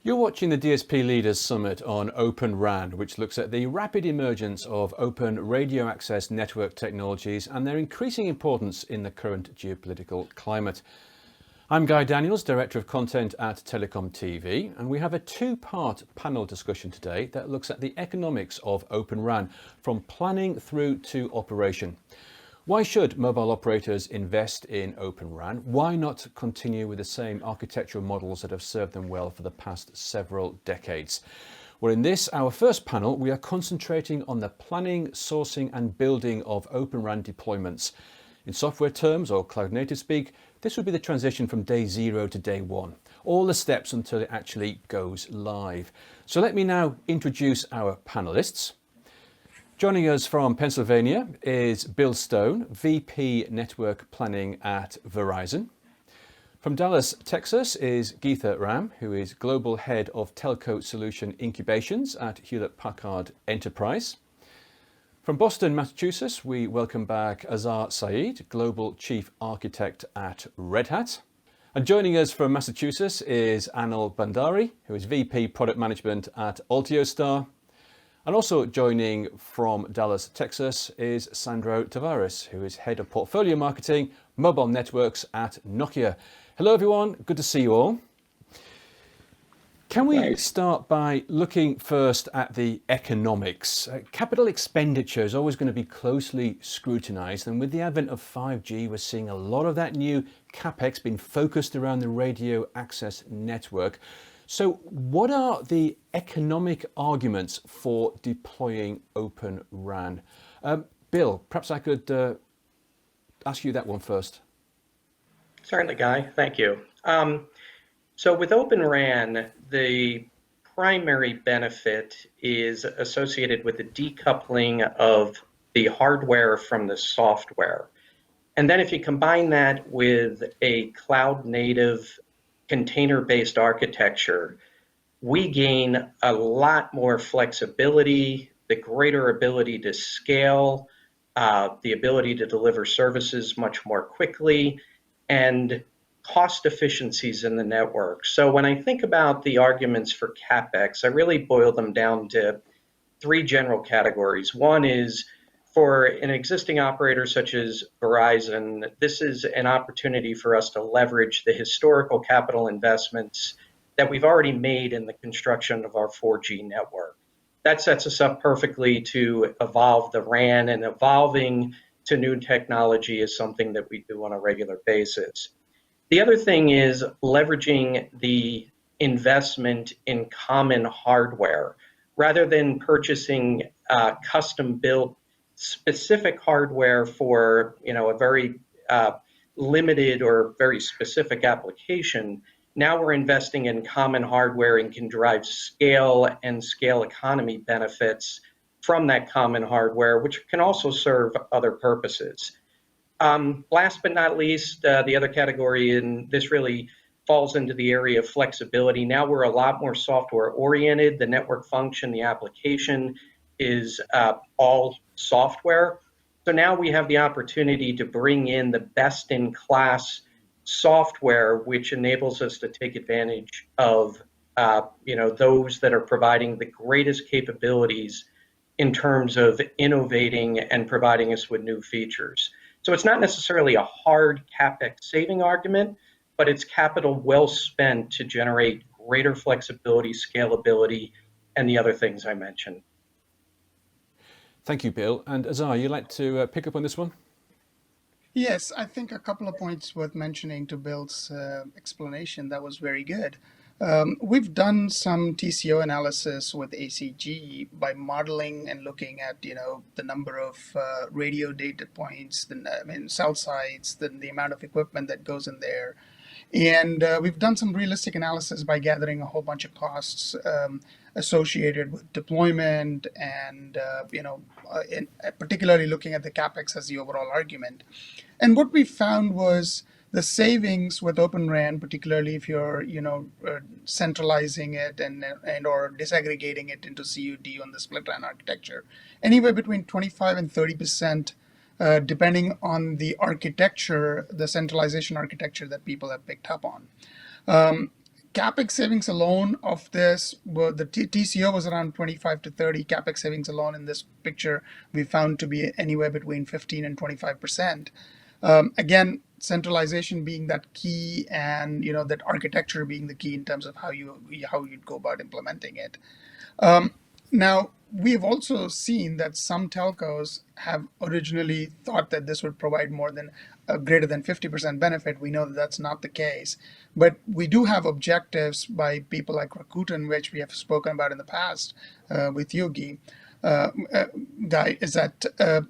You're watching the DSP Leaders Summit on Open RAN, which looks at the rapid emergence of open radio access network technologies and their increasing importance in the current geopolitical climate. I'm Guy Daniels, Director of Content at TelecomTV, and we have a two-part panel discussion today that looks at the economics of Open RAN, from planning through to operation. Why should mobile operators invest in Open RAN? Why not continue with the same architectural models that have served them well for the past several decades? Well, in this, our first panel, we are concentrating on the planning, sourcing and building of Open RAN deployments. In software terms, or cloud native speak, this would be the transition from day zero to day one. All the steps until it actually goes live. So let me now introduce our panelists. Joining us from Pennsylvania is Bill Stone, VP Network Planning at Verizon. From Dallas, Texas is Geetha Ram, who is Global Head of Telco Solution Incubations at Hewlett-Packard Enterprise. From Boston, Massachusetts, we welcome back Azhar Saeed, Global Chief Architect at Red Hat. And joining us from Massachusetts is Anil Bandari, who is VP Product Management at Altiostar. And also joining from Dallas, Texas is Sandro Tavares, who is Head of Portfolio Marketing, Mobile Networks at Nokia. Hello everyone, good to see you all. Can we start by looking first at the economics? Capital expenditure is always going to be closely scrutinized, and with the advent of 5G, we're seeing a lot of that new Capex being focused around the radio access network. So what are the economic arguments for deploying Open RAN? Bill, perhaps I could ask you that one first. Certainly, Guy. Thank you. So with Open RAN, the primary benefit is associated with the decoupling of the hardware from the software. And then if you combine that with a cloud-native container-based architecture, we gain a lot more flexibility, the greater ability to scale, the ability to deliver services much more quickly, and cost efficiencies in the network. So when I think about the arguments for Capex, I really boil them down to three general categories. One is, for an existing operator such as Verizon, this is an opportunity for us to leverage the historical capital investments that we've already made in the construction of our 4G network. That sets us up perfectly to evolve the RAN, and evolving to new technology is something that we do on a regular basis. The other thing is leveraging the investment in common hardware. Rather than purchasing custom-built specific hardware for a very limited or very specific application, now we're investing in common hardware and can drive scale and scale economy benefits from that common hardware, which can also serve other purposes. Last but not least, the other category, and this really falls into the area of flexibility. Now we're a lot more software oriented. The network function, the application is all software. So now we have the opportunity to bring in the best in class software, which enables us to take advantage of those that are providing the greatest capabilities in terms of innovating and providing us with new features. So it's not necessarily a hard Capex saving argument, but it's capital well spent to generate greater flexibility, scalability, and the other things I mentioned. Thank you, Bill. And Azhar, you'd like to pick up on this one? Yes, I think a couple of points worth mentioning to Bill's explanation. That was very good. We've done some TCO analysis with ACG by modeling and looking at, the number of radio data points, cell sites, the amount of equipment that goes in there. And we've done some realistic analysis by gathering a whole bunch of costs associated with deployment and, particularly looking at the Capex as the overall argument. And what we found was the savings with Open RAN, particularly if you're, centralizing it and or disaggregating it into CUD on the split RAN architecture, anywhere between 25 and 30% depending on the architecture, the centralization architecture that people have picked up on. Capex savings alone of this, well, the TCO was around 25 to 30. Capex savings alone in this picture we found to be anywhere between 15 and 25%. Again, centralization being that key, and that architecture being the key in terms of how you'd go about implementing it. Now, we've also seen that some telcos have originally thought that this would provide more than greater than 50% benefit. We know that that's not the case. But we do have objectives by people like Rakuten, which we have spoken about in the past with Yogi. Guy, is that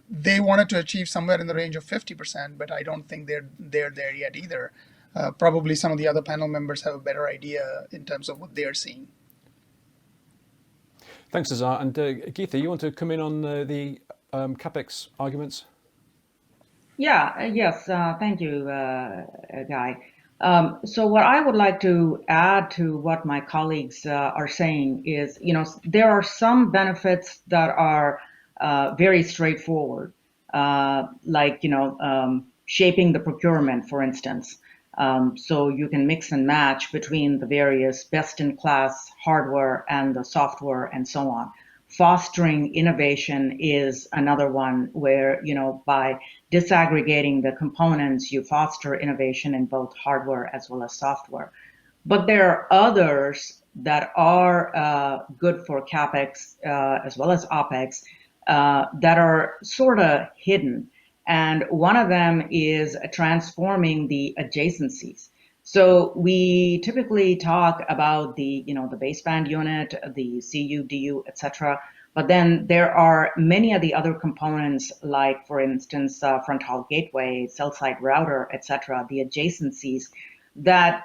they wanted to achieve somewhere in the range of 50%, but I don't think they're there yet either. Probably some of the other panel members have a better idea in terms of what they're seeing. Thanks, Azar. And Geetha, you want to come in on the Capex arguments? Yes, thank you, Guy. So what I would like to add to what my colleagues are saying is, there are some benefits that are very straightforward, like, shaping the procurement, for instance. So you can mix and match between the various best-in-class hardware and the software and so on. Fostering innovation is another one where, by disaggregating the components, you foster innovation in both hardware as well as software. But there are others that are good for CapEx as well as OpEx that are sort of hidden. And one of them is transforming the adjacencies. So we typically talk about the baseband unit, the CU, DU, etc. But then there are many of the other components, like, for instance, front-haul gateway, cell-site router, etc., the adjacencies that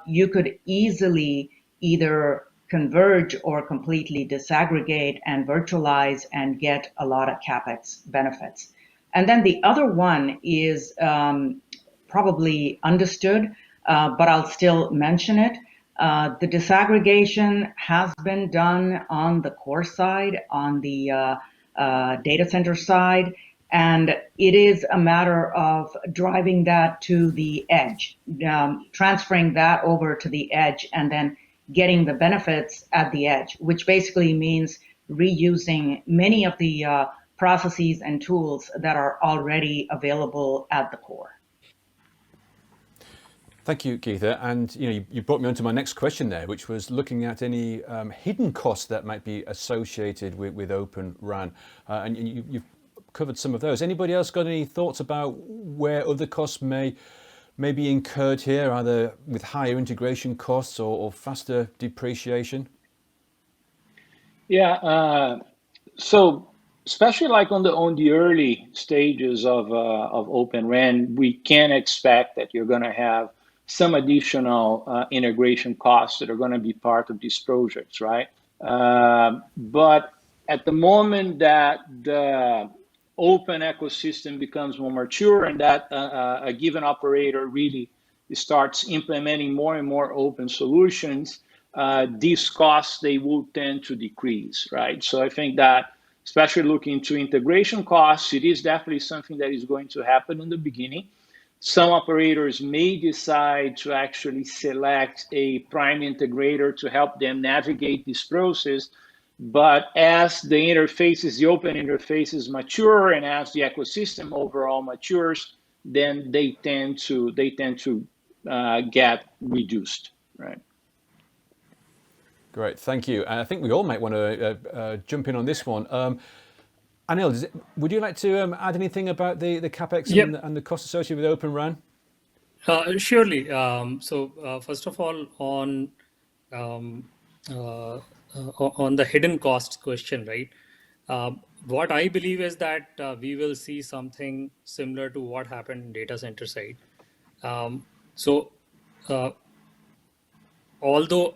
you could easily either converge or completely disaggregate and virtualize and get a lot of CapEx benefits. And then the other one is probably understood, but I'll still mention it. The disaggregation has been done on the core side, on the data center side, and it is a matter of driving that to the edge, transferring that over to the edge, and then getting the benefits at the edge, which basically means reusing many of the processes and tools that are already available at the core. Thank you, Geetha. And you brought me on to my next question there, which was looking at any hidden costs that might be associated with Open RAN. And you've covered some of those. Anybody else got any thoughts about where other costs may be incurred here, either with higher integration costs or faster depreciation? Yeah. So especially like on the early stages of Open RAN, we can expect that you're going to have some additional integration costs that are going to be part of these projects, right? But at the moment that the open ecosystem becomes more mature and that a given operator really starts implementing more and more open solutions, these costs, they will tend to decrease, right? So I think that, especially looking to integration costs, it is definitely something that is going to happen in the beginning. Some operators may decide to actually select a prime integrator to help them navigate this process. But as the interfaces, the open interfaces mature, and as the ecosystem overall matures, then they tend to get reduced, right? Great, thank you. And I think we all might want to jump in on this one. Anil, would you like to add anything about the Capex and the costs associated with Open RAN? Surely. So first of all, on the hidden costs question, right? What I believe is that we will see something similar to what happened in data center side. Although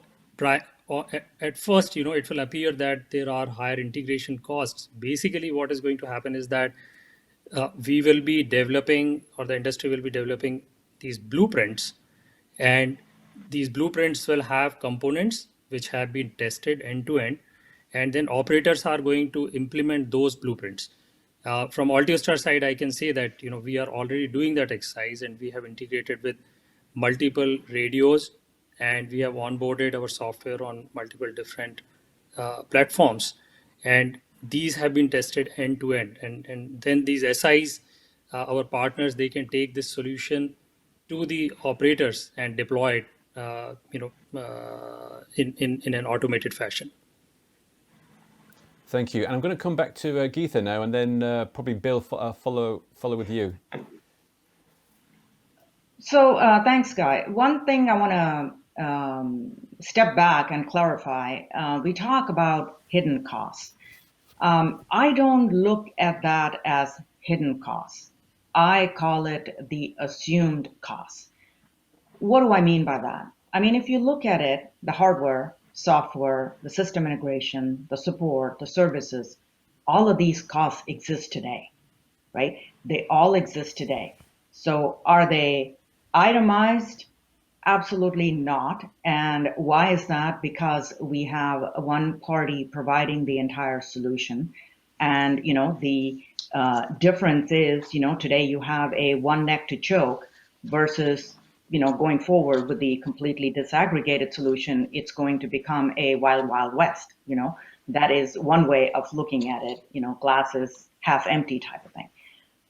at first, it will appear that there are higher integration costs. Basically, what is going to happen is that we will be developing, or the industry will be developing, these blueprints, and these blueprints will have components which have been tested end to end, and then operators are going to implement those blueprints. From Altiostar side, I can say that we are already doing that exercise, and we have integrated with multiple radios, and we have onboarded our software on multiple different platforms, and these have been tested end to end, and then these SIs, our partners, they can take this solution to the operators and deploy it, in an automated fashion. Thank you. And I'm going to come back to Geetha now, and then probably Bill follow with you. So thanks, Guy. One thing I want to step back and clarify. We talk about hidden costs. I don't look at that as hidden costs. I call it the assumed costs. What do I mean by that? I mean, if you look at it, the hardware, software, the system integration, the support, the services, all of these costs exist today, right? They all exist today. So are they itemized? Absolutely not. And why is that? Because we have one party providing the entire solution. And, the difference is, today you have a one neck to choke versus, going forward with the completely disaggregated solution, it's going to become a wild, wild west. That is one way of looking at it, glass is half empty type of thing.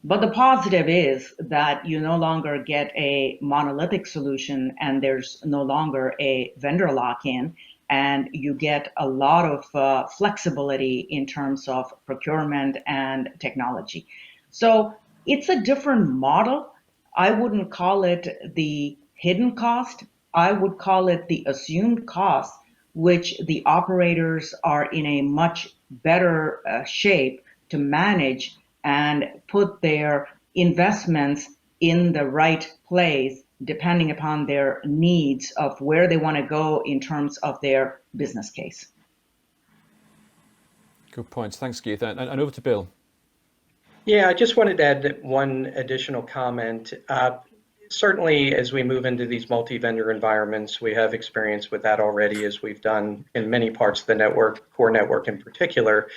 But the positive is that you no longer get a monolithic solution, and there's no longer a vendor lock-in, and you get a lot of flexibility in terms of procurement and technology. So it's a different model. I wouldn't call it the hidden cost. I would call it the assumed cost, which the operators are in a much better shape to manage and put their investments in the right place depending upon their needs of where they want to go in terms of their business case. Good points. Thanks, Geetha. And over to Bill. Yeah, I just wanted to add one additional comment. Certainly, as we move into these multi-vendor environments, we have experience with that already, as we've done in many parts of the network, core network in particular.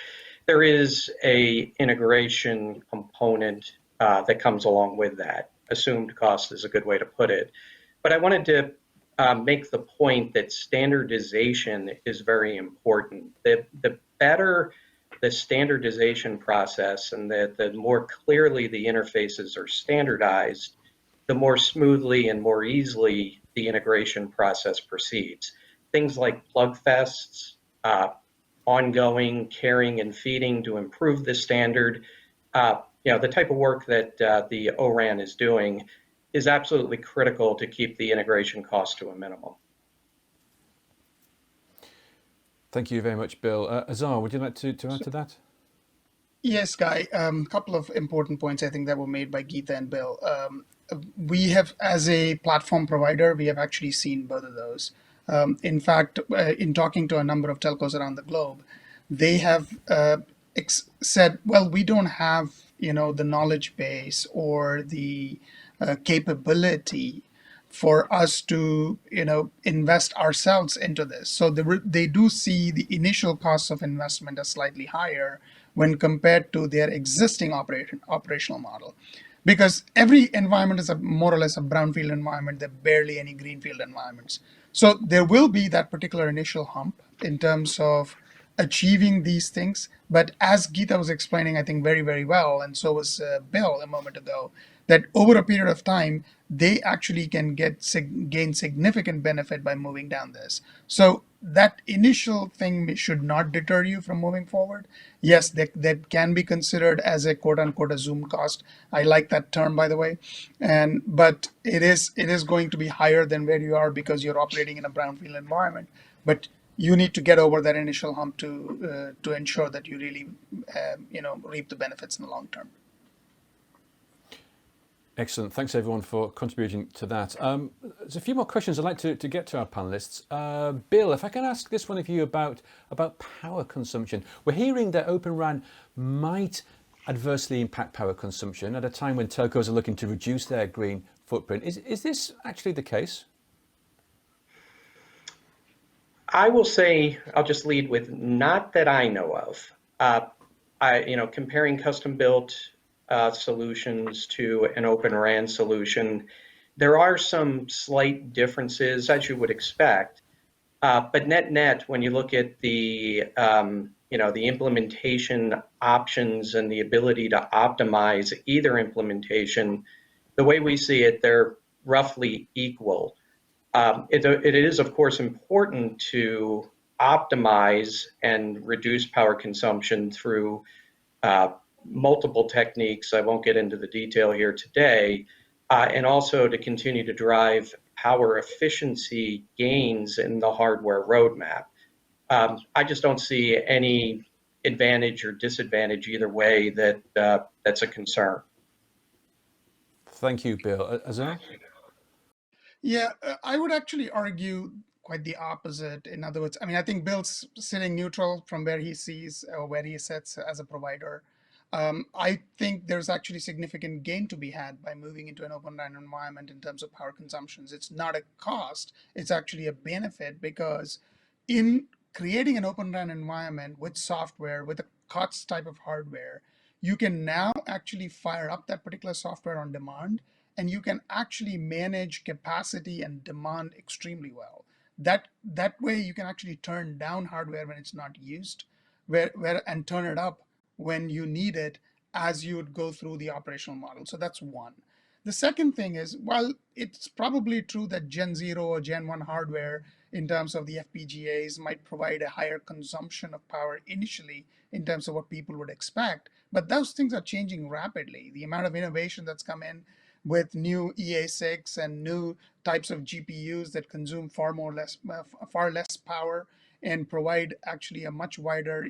There is a integration component that comes along with that. Assumed cost is a good way to put it. But I wanted to make the point that standardization is very important. The better the standardization process, and the more clearly the interfaces are standardized, the more smoothly and more easily the integration process proceeds. Things like plug fests, ongoing caring and feeding to improve the standard, the type of work that the ORAN is doing is absolutely critical to keep the integration cost to a minimum. Thank you very much, Bill. Azar, would you like to add to that? Yes, Guy. A couple of important points I think that were made by Geetha and Bill. We have, as a platform provider, we have actually seen both of those. In fact, in talking to a number of telcos around the globe, they have said, well, we don't have, the knowledge base or the capability for us to, invest ourselves into this. So they do see the initial costs of investment as slightly higher when compared to their existing operational model. Because every environment is more or less a brownfield environment. There are barely any greenfield environments. So there will be that particular initial hump in terms of achieving these things. But as Geetha was explaining, I think very, very well, and so was Bill a moment ago, that over a period of time, they actually can gain significant benefit by moving down this. So that initial thing should not deter you from moving forward. Yes, that can be considered as a quote unquote assumed cost. I like that term, by the way. But it is going to be higher than where you are because you're operating in a brownfield environment. But you need to get over that initial hump to ensure that you really reap the benefits in the long term. Excellent. Thanks, everyone, for contributing to that. There's a few more questions I'd like to get to our panelists. Bill, if I can ask this one of you about power consumption. We're hearing that Open RAN might adversely impact power consumption at a time when telcos are looking to reduce their green footprint. Is this actually the case? I will say, I'll just lead with not that I know of. comparing custom-built solutions to an Open RAN solution, there are some slight differences, as you would expect. But net, when you look at the implementation options and the ability to optimize either implementation, the way we see it, they're roughly equal. It is, of course, important to optimize and reduce power consumption through uh, multiple techniques. I won't get into the detail here today, and also to continue to drive power efficiency gains in the hardware roadmap. I just don't see any advantage or disadvantage either way that's a concern. Thank you, Bill. Azar? Yeah, I would actually argue quite the opposite. In other words, I mean, I think Bill's sitting neutral from where he sees or where he sits as a provider. I think there's actually significant gain to be had by moving into an open RAN environment in terms of power consumptions. It's not a cost, it's actually a benefit because in creating an open RAN environment with software, with a COTS type of hardware, you can now actually fire up that particular software on demand and you can actually manage capacity and demand extremely well. That way you can actually turn down hardware when it's not used, where and turn it up when you need it as you would go through the operational model. So that's one. The second thing is, while it's probably true that Gen 0 or Gen 1 hardware in terms of the FPGAs might provide a higher consumption of power initially in terms of what people would expect, but those things are changing rapidly. The amount of innovation that's come in with new EA6 and new types of GPUs that consume far less power and provide actually a much wider,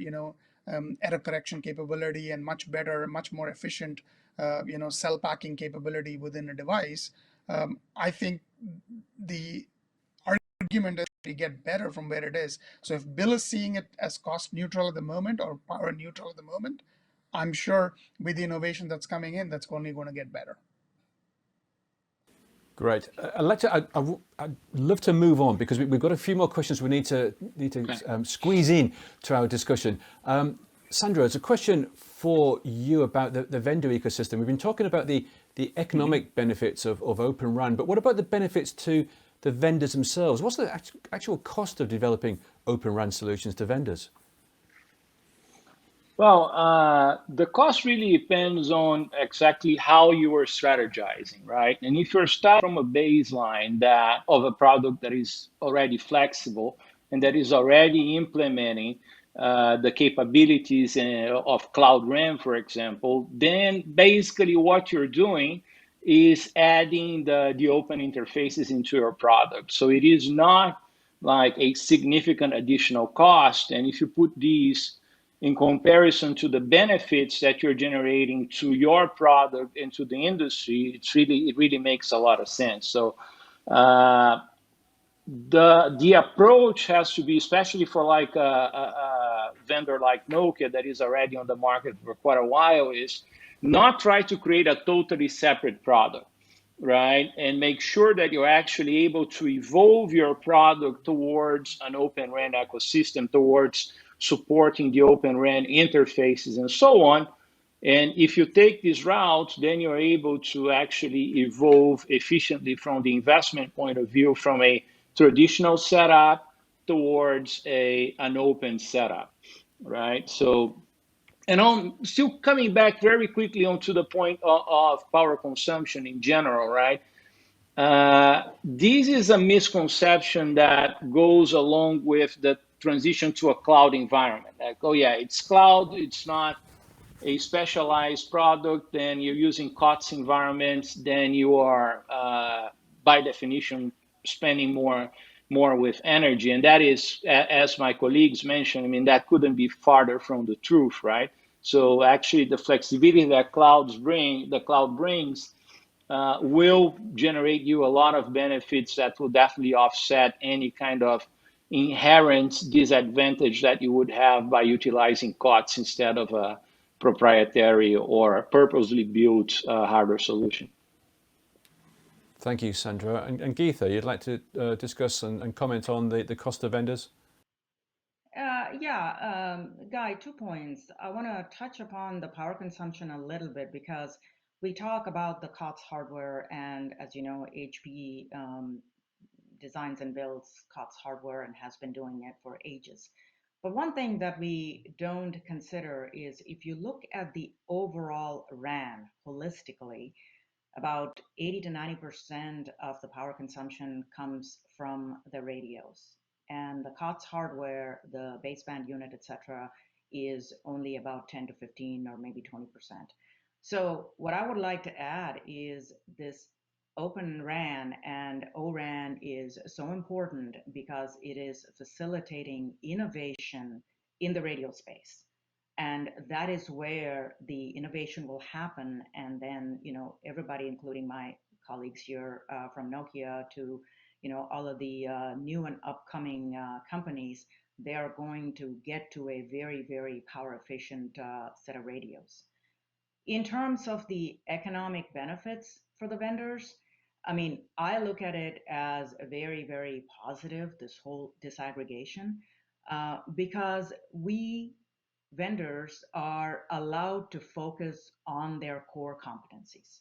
error correction capability and much better, much more efficient, cell packing capability within a device. I think the argument is to get better from where it is. So if Bill is seeing it as cost neutral at the moment or power neutral at the moment, I'm sure with the innovation that's coming in, that's only going to get better. Great. I'd love to move on because we've got a few more questions we need to squeeze in to our discussion. Sandra, it's a question for you about the vendor ecosystem. We've been talking about the economic benefits of Open RAN, but what about the benefits to the vendors themselves? What's the actual cost of developing Open RAN solutions to vendors? Well, the cost really depends on exactly how you are strategizing, right? And if you're starting from a baseline of a product that is already flexible and that is already implementing the capabilities of Cloud RAN, for example, then basically what you're doing is adding the open interfaces into your product. So it is not like a significant additional cost. And if you put these in comparison to the benefits that you're generating to your product and to the industry, it really makes a lot of sense. So the approach has to be, especially for like a vendor like Nokia that is already on the market for quite a while, is not try to create a totally separate product, right? And make sure that you're actually able to evolve your product towards an Open RAN ecosystem, towards supporting the Open RAN interfaces and so on. And if you take this route, then you're able to actually evolve efficiently from the investment point of view, from a traditional setup towards an open setup, right? So, and I'm still coming back very quickly onto the point of power consumption in general, right? This is a misconception that goes along with the transition to a cloud environment. Like, oh yeah, it's cloud, it's not a specialized product, then you're using COTS environments, then you are, by definition, spending more with energy. And that is, as my colleagues mentioned, I mean, that couldn't be farther from the truth, right? So actually the flexibility that the cloud brings will generate you a lot of benefits that will definitely offset any kind of inherent disadvantage that you would have by utilizing COTS instead of a proprietary or purposely built hardware solution. Thank you, Sandra. And Geetha, you'd like to discuss and comment on the cost of vendors? Guy, 2 points. I want to touch upon the power consumption a little bit because we talk about the COTS hardware, and as you know, HP designs and builds COTS hardware and has been doing it for ages. But one thing that we don't consider is if you look at the overall RAN holistically, about 80 to 90% of the power consumption comes from the radios. And the COTS hardware, the baseband unit, etc., is only about 10 to 15 or maybe 20%. So what I would like to add is this Open RAN and ORAN is so important because it is facilitating innovation in the radio space. And that is where the innovation will happen. And then, everybody, including my colleagues here from Nokia to, all of the new and upcoming companies, they are going to get to a very, very power efficient set of radios. In terms of the economic benefits for the vendors, I mean, I look at it as a very, very positive, this whole disaggregation, because we vendors are allowed to focus on their core competencies.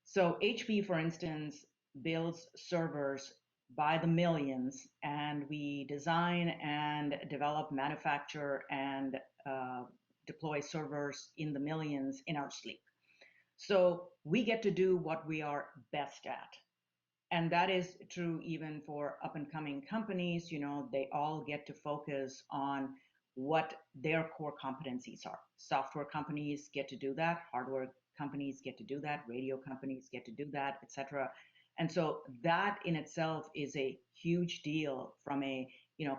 So HP, for instance, builds servers by the millions, and we design and develop, manufacture, and deploy servers in the millions in our sleep. So we get to do what we are best at. And that is true even for up and coming companies. They all get to focus on what their core competencies are. Software companies get to do that, hardware companies get to do that, radio companies get to do that, etc. And so that in itself is a huge deal from a,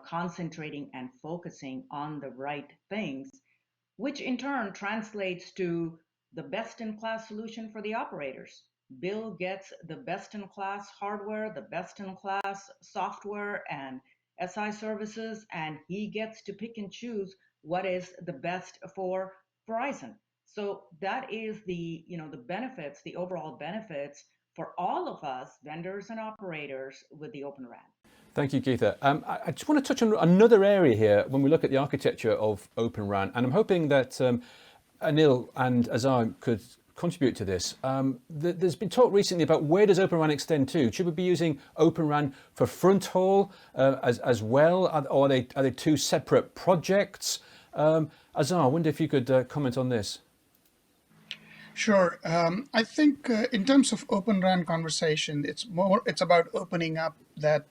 concentrating and focusing on the right things, which in turn translates to the best in class solution for the operators. Bill gets the best in class hardware, the best in class software and SI services, and he gets to pick and choose what is the best for Verizon. So that is the benefits, the overall benefits for all of us, vendors and operators, with the Open RAN. Thank you, Geetha. I just want to touch on another area here when we look at the architecture of Open RAN, and I'm hoping that Anil and Azar could contribute to this. There's been talk recently about where does Open RAN extend to? Should we be using Open RAN for front haul as well, or are they two separate projects? Azar, I wonder if you could comment on this. Sure. I think in terms of Open RAN conversation, it's about opening up that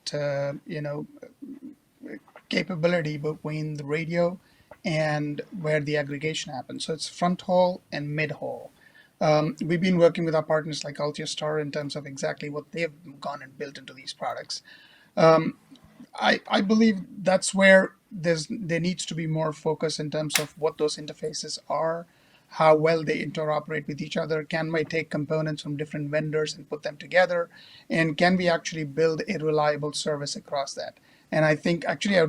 capability between the radio and where the aggregation happens. So it's front haul and mid haul. We've been working with our partners like Altiostar in terms of exactly what they've gone and built into these products. I believe that's where there needs to be more focus in terms of what those interfaces are, how well they interoperate with each other. Can we take components from different vendors and put them together? And can we actually build a reliable service across that? And I think actually I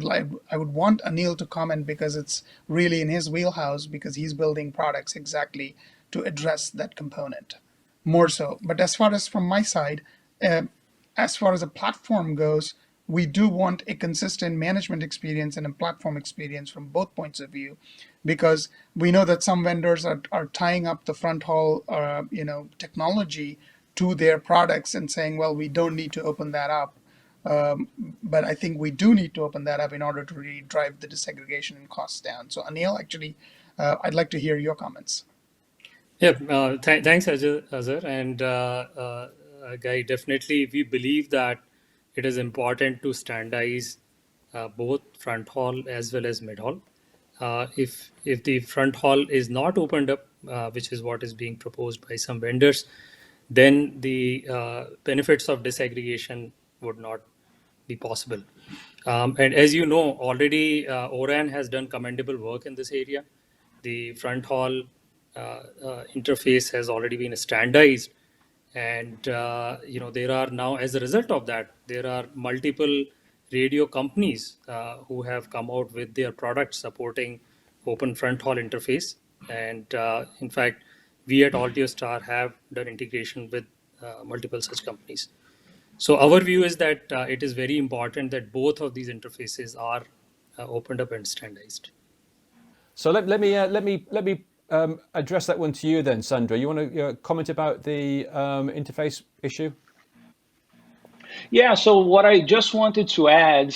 would want Anil to comment because it's really in his wheelhouse because he's building products exactly to address that component more so. But as far as from my side, as far as a platform goes, we do want a consistent management experience and a platform experience from both points of view, because we know that some vendors are tying up the front haul, technology to their products and saying, well, we don't need to open that up. But I think we do need to open that up in order to really drive the disaggregation and costs down. So Anil, actually, I'd like to hear your comments. Yeah, thanks, Azhar. And Guy, definitely we believe that it is important to standardize both front haul as well as mid haul. If the front haul is not opened up, which is what is being proposed by some vendors, then the benefits of disaggregation would not be possible. And as you know, already ORAN has done commendable work in this area. The front haul interface has already been standardized, and there are now, as a result of that, there are multiple radio companies who have come out with their products supporting open front haul interface. And in fact, we at Altiostar have done integration with multiple such companies. So our view is that it is very important that both of these interfaces are opened up and standardized. So let me address that one to you then, Sandra. You want to comment about the interface issue? Yeah, so what I just wanted to add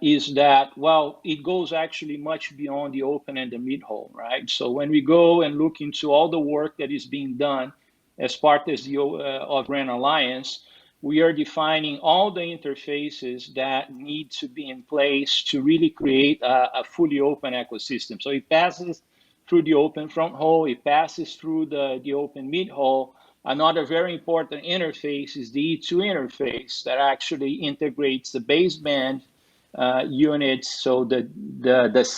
is that, well, it goes actually much beyond the open and the mid-hole, right? So when we go and look into all the work that is being done as part of RAN Alliance, we are defining all the interfaces that need to be in place to really create a fully open ecosystem. So it passes through the open front hole, it passes through the open mid-hole. Another very important interface is the E2 interface that actually integrates the baseband units, so the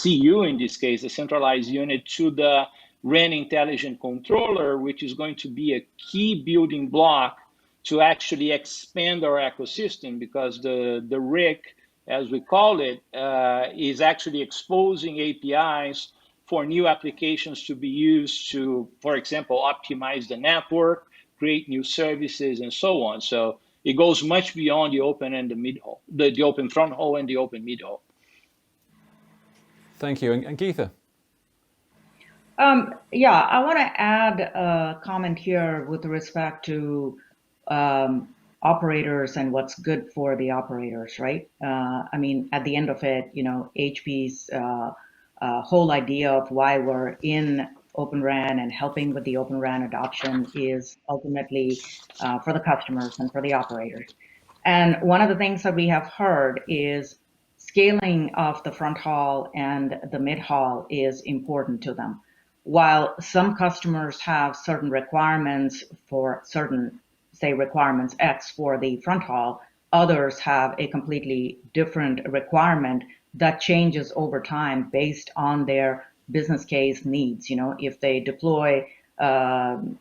CU in this case, the centralized unit, to the RAN intelligent controller, which is going to be a key building block to actually expand our ecosystem, because the RIC, as we call it, is actually exposing APIs for new applications to be used to, for example, optimize the network, create new services, and so on. So it goes much beyond the open and the mid-hole, the open front hole and the open mid-hole. Thank you. And Geetha? Yeah, I want to add a comment here with respect to operators and what's good for the operators, right? I mean, at the end of it, HP's whole idea of why we're in Open RAN and helping with the Open RAN adoption is ultimately for the customers and for the operators. And one of the things that we have heard is scaling of the front haul and the mid haul is important to them. While some customers have certain requirements for certain, say, requirements X for the front haul, others have a completely different requirement that changes over time based on their business case needs. If they deploy RAN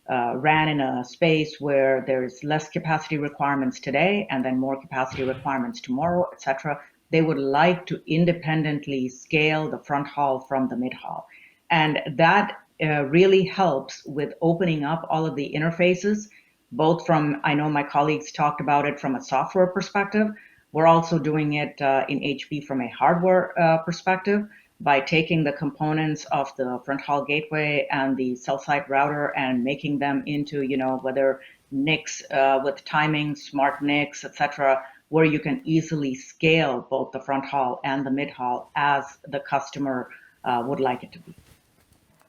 in a space where there's less capacity requirements today and then more capacity requirements tomorrow, etc., they would like to independently scale the front haul from the mid haul. And that really helps with opening up all of the interfaces, both from, I know my colleagues talked about it from a software perspective. We're also doing it in HP from a hardware perspective by taking the components of the front haul gateway and the cell site router and making them into, whether NICs with timing, smart NICs, etc., where you can easily scale both the front haul and the mid haul as the customer would like it to be.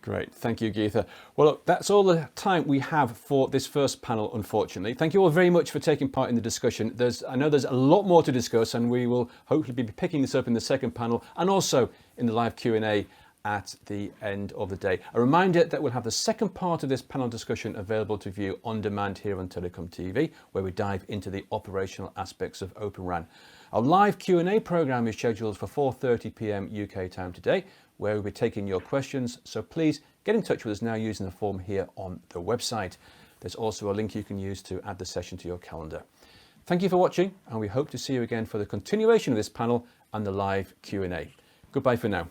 Great, thank you, Geetha. Well, look, that's all the time we have for this first panel, unfortunately. Thank you all very much for taking part in the discussion. I know there's a lot more to discuss, and we will hopefully be picking this up in the second panel and also in the live Q&A at the end of the day. A reminder that we'll have the second part of this panel discussion available to view on demand here on TelecomTV, where we dive into the operational aspects of Open RAN. Our live Q&A programme is scheduled for 4:30 p.m. UK time today, where we'll be taking your questions. So please get in touch with us now using the form here on the website. There's also a link you can use to add the session to your calendar. Thank you for watching, and we hope to see you again for the continuation of this panel and the live Q&A. Goodbye for now.